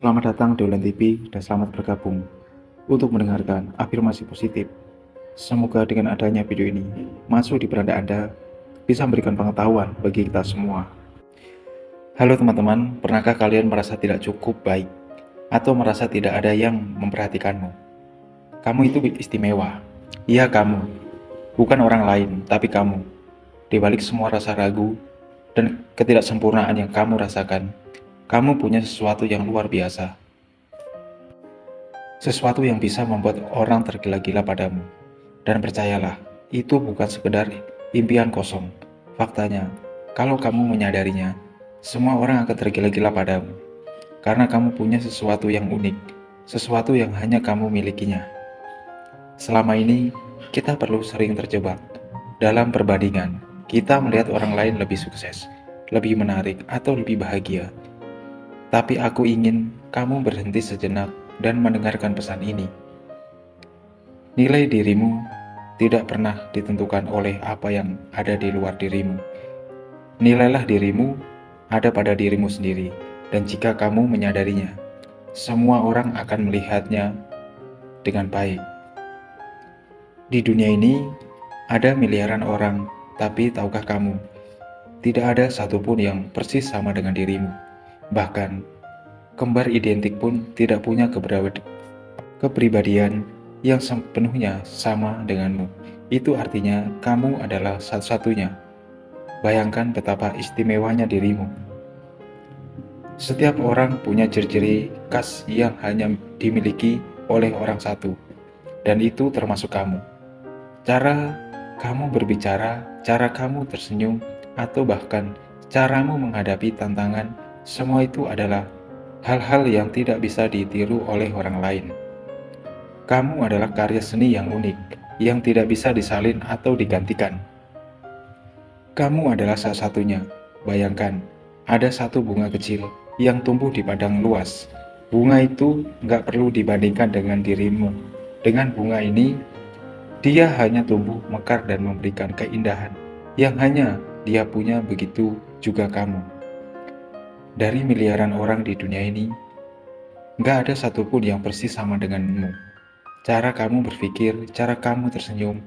Selamat datang di Ulen TV dan selamat bergabung untuk mendengarkan afirmasi positif. Semoga dengan adanya video ini masuk di beranda Anda bisa memberikan pengetahuan bagi kita semua. Halo teman-teman, pernahkah kalian merasa tidak cukup baik atau merasa tidak ada yang memperhatikanmu? Kamu itu istimewa. Iya kamu, bukan orang lain, tapi kamu. Di balik semua rasa ragu dan ketidaksempurnaan yang kamu rasakan, kamu punya sesuatu yang luar biasa. Sesuatu yang bisa membuat orang tergila-gila padamu. Dan percayalah, itu bukan sekedar impian kosong. Faktanya, kalau kamu menyadarinya, semua orang akan tergila-gila padamu. Karena kamu punya sesuatu yang unik, sesuatu yang hanya kamu milikinya. Selama ini, kita perlu sering terjebak dalam perbandingan. Kita melihat orang lain lebih sukses, lebih menarik, atau lebih bahagia. Tapi aku ingin kamu berhenti sejenak dan mendengarkan pesan ini. Nilai dirimu tidak pernah ditentukan oleh apa yang ada di luar dirimu. Nilailah dirimu ada pada dirimu sendiri, dan jika kamu menyadarinya, semua orang akan melihatnya dengan baik. Di dunia ini ada miliaran orang, tapi tahukah kamu, tidak ada satupun yang persis sama dengan dirimu. Bahkan, kembar identik pun tidak punya kepribadian yang sepenuhnya sama denganmu. Itu artinya kamu adalah satu-satunya. Bayangkan betapa istimewanya dirimu. Setiap orang punya ciri-ciri khas yang hanya dimiliki oleh orang satu, dan itu termasuk kamu. Cara kamu berbicara, cara kamu tersenyum, atau bahkan caramu menghadapi tantangan, semua itu adalah hal-hal yang tidak bisa ditiru oleh orang lain. Kamu adalah karya seni yang unik, yang tidak bisa disalin atau digantikan. Kamu adalah salah satunya. Bayangkan, ada satu bunga kecil yang tumbuh di padang luas. Bunga itu nggak perlu dibandingkan dengan dirimu. Dengan bunga ini, dia hanya tumbuh mekar dan memberikan keindahan yang hanya dia punya. Begitu juga kamu. Dari miliaran orang di dunia ini, nggak ada satupun yang persis sama denganmu. Cara kamu berpikir, cara kamu tersenyum,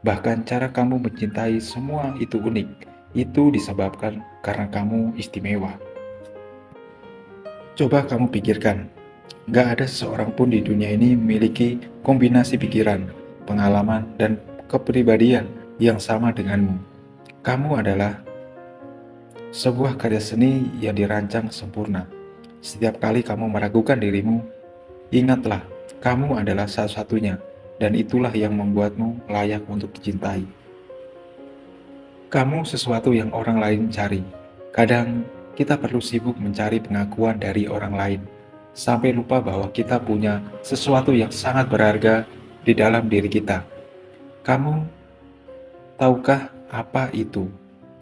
bahkan cara kamu mencintai, semua itu unik. Itu disebabkan karena kamu istimewa. Coba kamu pikirkan, gak ada seseorang pun di dunia ini memiliki kombinasi pikiran, pengalaman, dan kepribadian yang sama denganmu. Kamu adalah sebuah karya seni yang dirancang sempurna. Setiap kali kamu meragukan dirimu, ingatlah, kamu adalah satu-satunya, dan itulah yang membuatmu layak untuk dicintai. Kamu sesuatu yang orang lain cari. Kadang kita perlu sibuk mencari pengakuan dari orang lain, sampai lupa bahwa kita punya sesuatu yang sangat berharga di dalam diri kita. Kamu tahukah apa itu?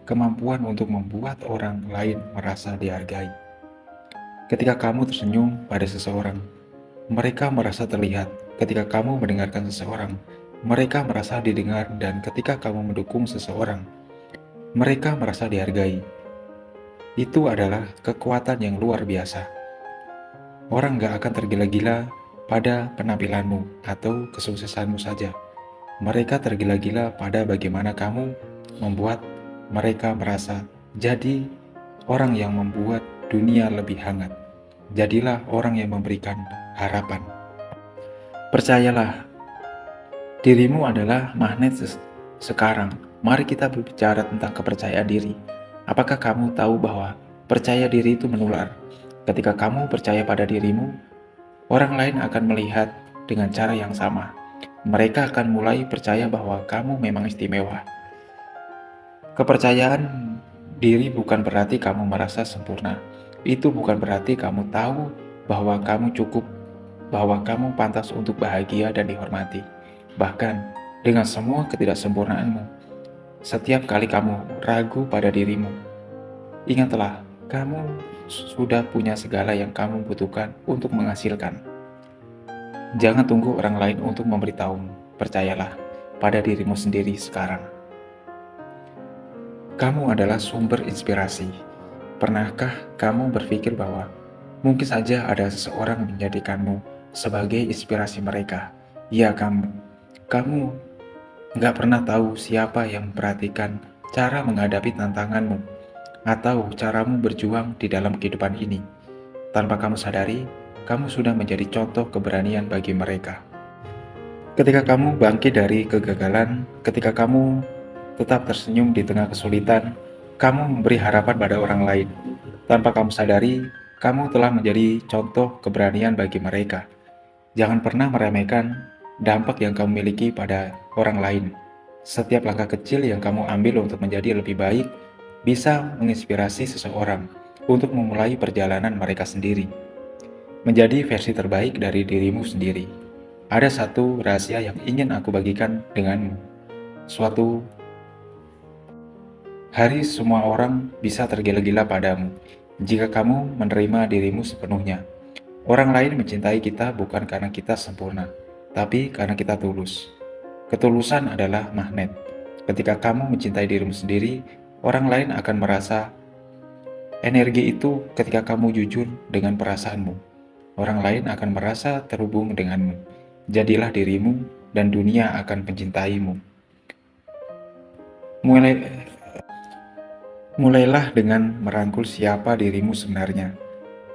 Kemampuan untuk membuat orang lain merasa dihargai. Ketika kamu tersenyum pada seseorang, mereka merasa terlihat. Ketika kamu mendengarkan seseorang, mereka merasa didengar, dan ketika kamu mendukung seseorang, mereka merasa dihargai. Itu adalah kekuatan yang luar biasa. Orang gak akan tergila-gila pada penampilanmu atau kesuksesanmu saja. Mereka tergila-gila pada bagaimana kamu membuat mereka merasa. Jadi, orang yang membuat dunia lebih hangat. Jadilah orang yang memberikan harapan. Percayalah, dirimu adalah magnet sekarang. Mari kita berbicara tentang kepercayaan diri. Apakah kamu tahu bahwa percaya diri itu menular? Ketika kamu percaya pada dirimu, orang lain akan melihat dengan cara yang sama. Mereka akan mulai percaya bahwa kamu memang istimewa. Kepercayaan diri bukan berarti kamu merasa sempurna. Itu bukan berarti kamu tahu bahwa kamu cukup, bahwa kamu pantas untuk bahagia dan dihormati. Bahkan dengan semua ketidaksempurnaanmu, setiap kali kamu ragu pada dirimu, ingatlah, kamu sudah punya segala yang kamu butuhkan untuk menghasilkan. Jangan tunggu orang lain untuk memberitahumu. Percayalah pada dirimu sendiri sekarang. Kamu adalah sumber inspirasi. Pernahkah kamu berpikir bahwa Mungkin saja ada seseorang yang menjadikanmu sebagai inspirasi mereka. Ya, kamu nggak pernah tahu siapa yang memperhatikan cara menghadapi tantanganmu atau caramu berjuang di dalam kehidupan ini. Tanpa kamu sadari, kamu sudah menjadi contoh keberanian bagi mereka. Ketika kamu bangkit dari kegagalan, ketika kamu tetap tersenyum di tengah kesulitan, kamu memberi harapan pada orang lain. Tanpa kamu sadari, kamu telah menjadi contoh keberanian bagi mereka. Jangan pernah meremehkan dampak yang kamu miliki pada orang lain. Setiap langkah kecil yang kamu ambil untuk menjadi lebih baik bisa menginspirasi seseorang untuk memulai perjalanan mereka sendiri, menjadi versi terbaik dari dirimu sendiri. Ada satu rahasia yang ingin aku bagikan denganmu. Suatu hari semua orang bisa tergila-gila padamu jika kamu menerima dirimu sepenuhnya. Orang lain mencintai kita bukan karena kita sempurna, tapi karena kita tulus. Ketulusan adalah magnet. Ketika kamu mencintai dirimu sendiri, orang lain akan merasa energi itu ketika kamu jujur dengan perasaanmu. Orang lain akan merasa terhubung denganmu. Jadilah dirimu dan dunia akan mencintaimu. Mulailah dengan merangkul siapa dirimu sebenarnya.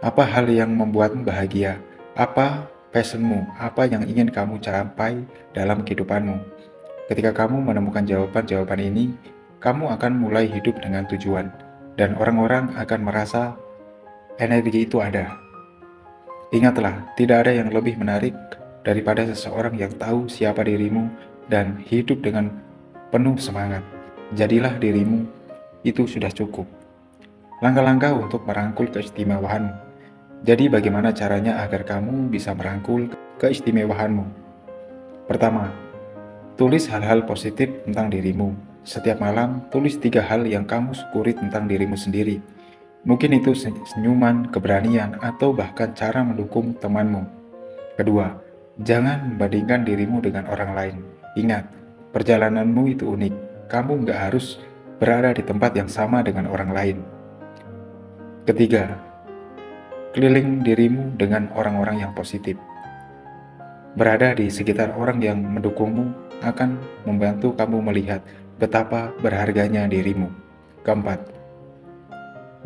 Apa hal yang membuatmu bahagia? Apa passionmu? Apa yang ingin kamu capai dalam kehidupanmu? Ketika kamu menemukan jawaban-jawaban ini, kamu akan mulai hidup dengan tujuan, dan orang-orang akan merasa energi itu ada. Ingatlah, tidak ada yang lebih menarik daripada seseorang yang tahu siapa dirimu dan hidup dengan penuh semangat. Jadilah dirimu, itu sudah cukup. Langkah-langkah untuk merangkul keistimewaanmu. Jadi bagaimana caranya agar kamu bisa merangkul keistimewaanmu? Pertama, tulis hal-hal positif tentang dirimu. Setiap malam, tulis 3 hal yang kamu syukuri tentang dirimu sendiri. Mungkin itu senyuman, keberanian, atau bahkan cara mendukung temanmu. Kedua, jangan membandingkan dirimu dengan orang lain. Ingat, perjalananmu itu unik. Kamu nggak harus berada di tempat yang sama dengan orang lain. Ketiga, keliling dirimu dengan orang-orang yang positif. Berada di sekitar orang yang mendukungmu akan membantu kamu melihat betapa berharganya dirimu. Keempat,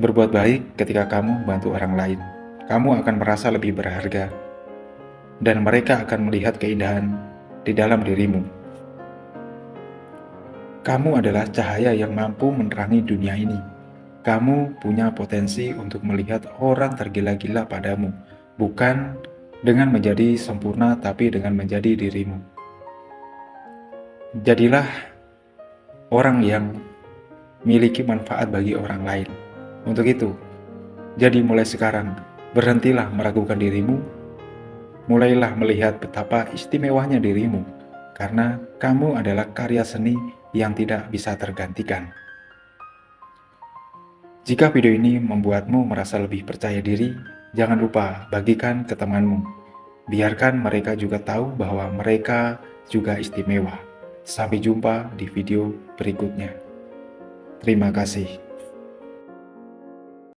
berbuat baik ketika kamu membantu orang lain. Kamu akan merasa lebih berharga, dan mereka akan melihat keindahan di dalam dirimu. Kamu adalah cahaya yang mampu menerangi dunia ini. Kamu punya potensi untuk melihat orang tergila-gila padamu, bukan dengan menjadi sempurna, tapi dengan menjadi dirimu. Jadilah orang yang memiliki manfaat bagi orang lain. Untuk itu, jadi mulai sekarang, berhentilah meragukan dirimu, mulailah melihat betapa istimewanya dirimu, karena kamu adalah karya seni yang tidak bisa tergantikan. Jika video ini membuatmu merasa lebih percaya diri, jangan lupa bagikan ke temanmu. Biarkan mereka juga tahu bahwa mereka juga istimewa. Sampai jumpa di video berikutnya. Terima kasih.